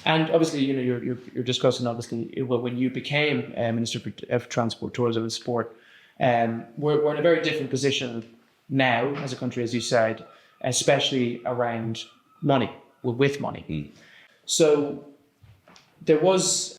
And obviously, you're discussing obviously when you became Minister for Transport, Tourism and Sport. We're in a very different position now as a country, as you said, especially around money, with money. So there was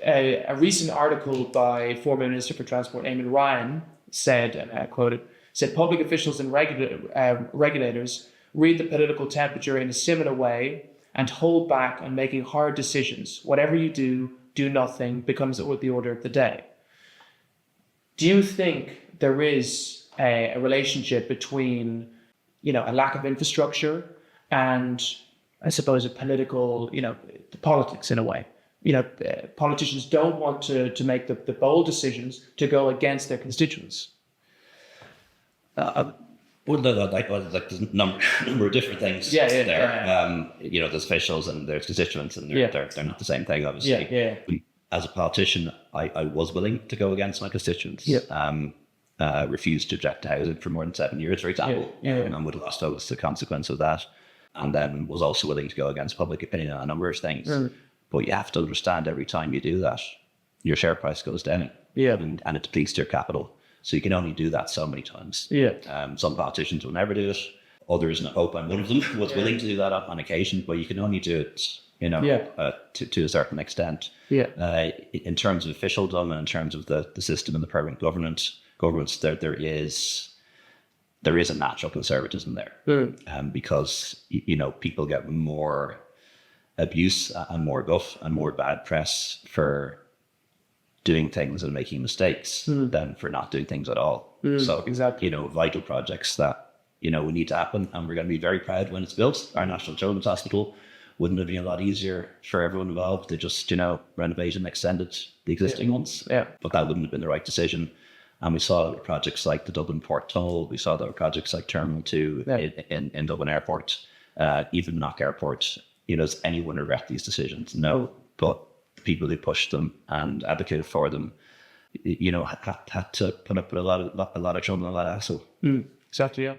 a recent article by former Minister for Transport, Eamon Ryan, said, and I quote it, said, public officials and regulators read the political temperature in a similar way and hold back on making hard decisions. Whatever you do nothing becomes the order of the day. Do you think there is a relationship between, a lack of infrastructure and, I suppose, a political, the politics in a way? Politicians don't want to make the bold decisions to go against their constituents. Well, there's a number of different things there. There's officials and there's constituents, and they're not the same thing, obviously. As a politician, I was willing to go against my constituents. Refused to object to housing for more than 7 years, for example, and would have lost out as the consequence of that. And then was also willing to go against public opinion on a number of things. But you have to understand, every time you do that, your share price goes down, and it depletes your capital. So you can only do that so many times. Some politicians will never do it. Others, and I hope I'm one of them, was willing to do that on occasion, but you can only do it, to a certain extent. In terms of officialdom and in terms of the system and the permanent governance, there is a natural conservatism there, because people get more abuse and more guff and more bad press for doing things and making mistakes than for not doing things at all. So exactly, vital projects that we need to happen, and we're going to be very proud when it's built. Our National Children's Hospital wouldn't have been a lot easier for everyone involved to just renovate and extended the existing ones. But that wouldn't have been the right decision. And we saw that with projects like the Dublin Port Tunnel. We saw that with projects like Terminal 2 in Dublin Airport, even Knock Airport. Does anyone regret these decisions? No. But the people who pushed them and advocated for them, had to put up with a lot of trouble and a lot of hassle. Exactly, yeah.